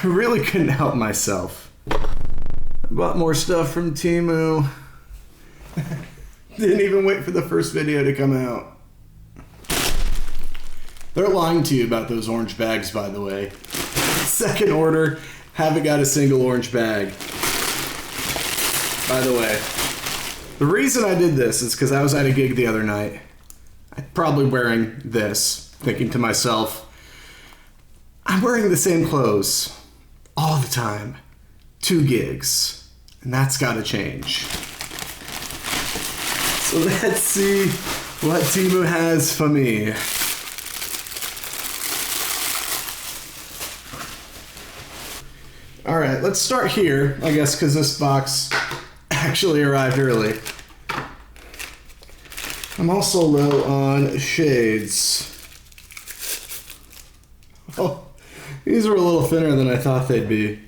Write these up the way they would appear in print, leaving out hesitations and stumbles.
really couldn't help myself. I bought more stuff from Temu. Didn't even wait for the first video to come out. They're lying to you about those orange bags, by the way. Second order, haven't got a single orange bag. By the way, the reason I did this is because I was at a gig the other night. I'm probably wearing this, thinking to myself, I'm wearing the same clothes all the time. 2 gigs. And that's gotta change. So let's see what Temu has for me. Alright, let's start here, I guess, because this box actually arrived early. I'm also low on shades. Oh, these were a little thinner than I thought they'd be.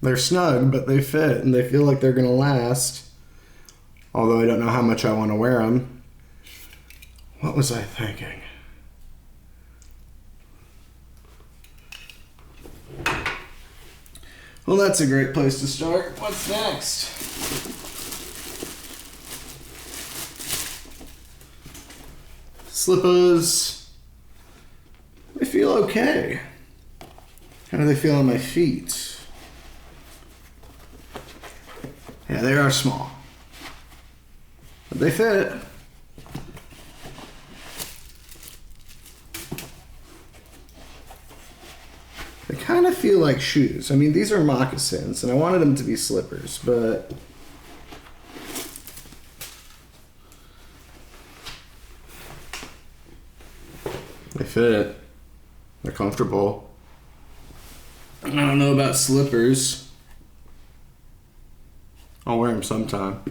They're snug, but they fit, and they feel like they're gonna last. Although I don't know how much I want to wear them. What was I thinking? Well, that's a great place to start. What's next? Slippers. They feel okay. How do they feel on my feet? Yeah, they are small. But they fit. They kind of feel like shoes. I mean, these are moccasins, and I wanted them to be slippers, but they fit. They're comfortable. I don't know about slippers. I'll wear them sometime.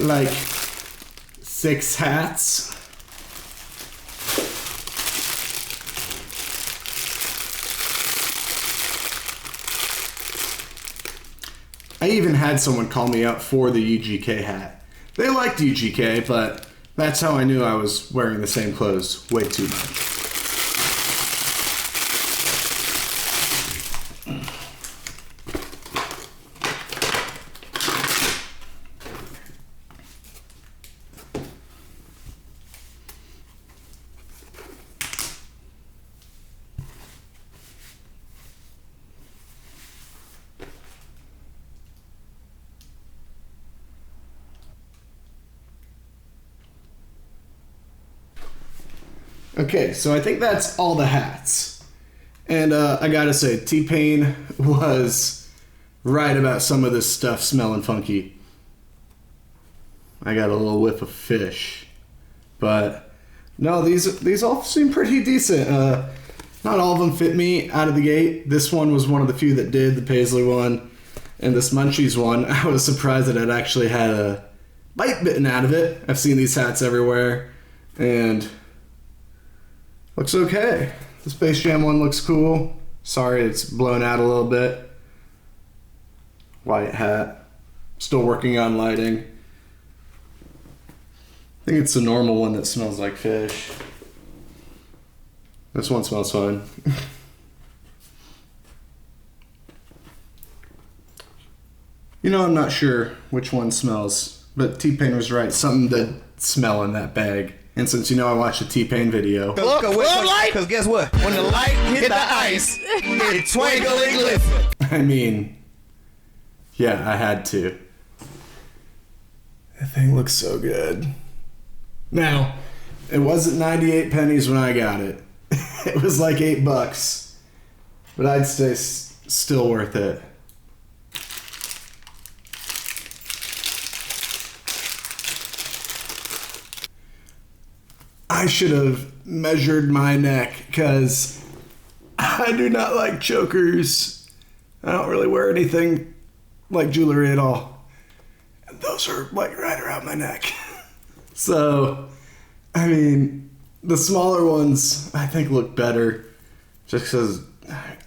Like 6 hats. I even had someone call me up for the UGK hat. They liked UGK, but that's how I knew I was wearing the same clothes way too much. Okay, so I think that's all the hats. And I gotta say, T-Pain was right about some of this stuff smelling funky. I got a little whiff of fish. But no, these all seem pretty decent. Not all of them fit me out of the gate. This one was one of the few that did, the Paisley one. And this Munchies one, I was surprised that it actually had a bite bitten out of it. I've seen these hats everywhere. And looks okay. The Space Jam one looks cool. Sorry, it's blown out a little bit. White hat. Still working on lighting. I think it's the normal one that smells like fish. This one smells fine. You know, I'm not sure which one smells, but T-Pain was right. Something did smell in that bag. And since you know I watched a T-Pain video. Because guess what? When the light hit the ice, it twinkle and glisten. I mean, yeah, I had to. That thing looks so good. Now, it wasn't 98 pennies when I got it. It was like $8, but I'd say still worth it. I should have measured my neck because I do not like chokers. I don't really wear anything like jewelry at all. And those are like right around my neck. So, I mean, the smaller ones I think look better just because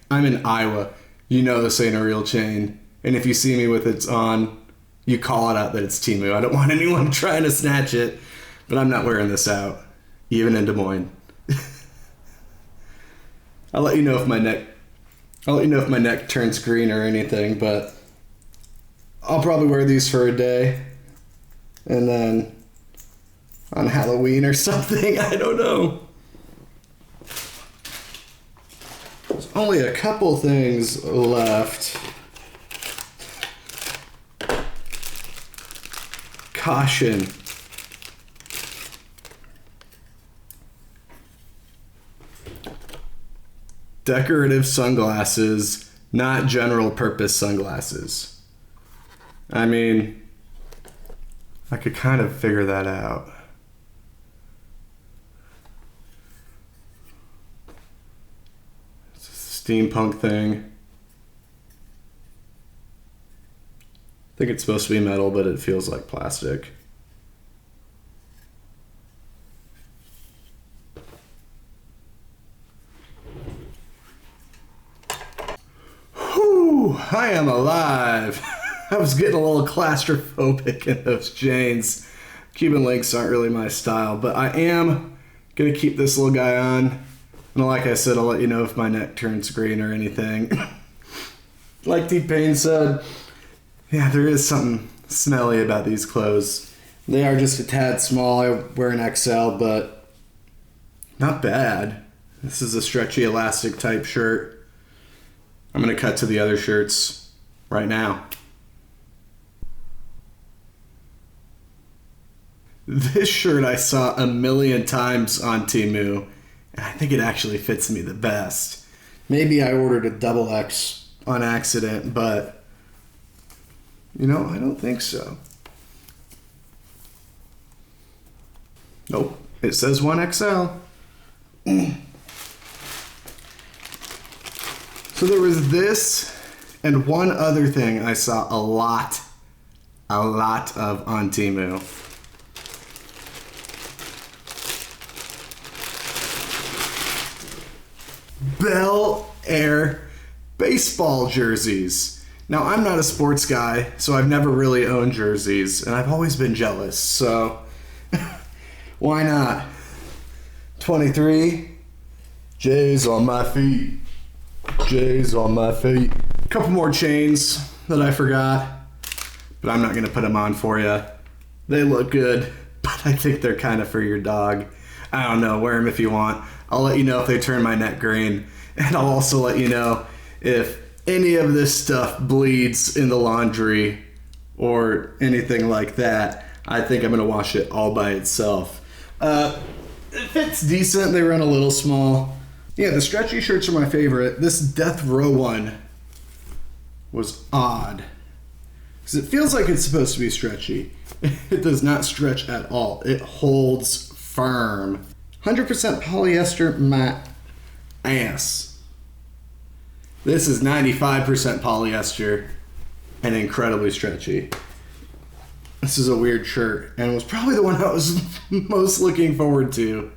I'm in Iowa. You know this ain't a real chain. And if you see me with it on, you call it out that it's Temu. I don't want anyone trying to snatch it, but I'm not wearing this out, even in Des Moines. I'll let you know if my neck turns green or anything, but I'll probably wear these for a day. And then on Halloween or something, I don't know. There's only a couple things left. Caution. Decorative sunglasses, not general purpose sunglasses. I mean, I could kind of figure that out. It's a steampunk thing. I think it's supposed to be metal, but it feels like plastic. Whew, I am alive. I was getting a little claustrophobic in those chains. Cuban links aren't really my style, but I am going to keep this little guy on. And like I said, I'll let you know if my neck turns green or anything. Like T-Pain said, yeah, there is something smelly about these clothes. They are just a tad small. I wear an XL, but not bad. This is a stretchy elastic type shirt. I'm going to cut to the other shirts right now. This shirt I saw a million times on Temu, and I think it actually fits me the best. Maybe I ordered a double X on accident, but you know, I don't think so. Nope, it says 1XL. So there was this and one other thing I saw a lot of on Temu. Bel Air baseball jerseys. Now, I'm not a sports guy, so I've never really owned jerseys, and I've always been jealous, so why not? 23, J's on my feet. J's on my feet. A couple more chains that I forgot, but I'm not going to put them on for you. They look good, but I think they're kind of for your dog. I don't know, wear them if you want. I'll let you know if they turn my neck green, and I'll also let you know if any of this stuff bleeds in the laundry or anything like that. I think I'm going to wash it all by itself. It fits decent. They run a little small. Yeah, the stretchy shirts are my favorite. This Death Row one was odd because it feels like it's supposed to be stretchy. It does not stretch at all. It holds firm. 100% polyester, my ass. This is 95% polyester and incredibly stretchy. This is a weird shirt and it was probably the one I was most looking forward to.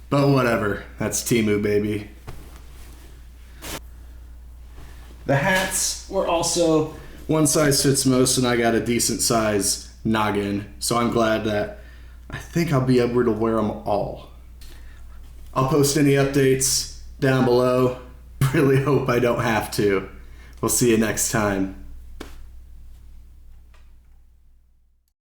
But whatever, that's Temu, baby. The hats were also one size fits most, and I got a decent size noggin, so I'm glad that I think I'll be able to wear them all. I'll post any updates down below. Really hope I don't have to. We'll see you next time.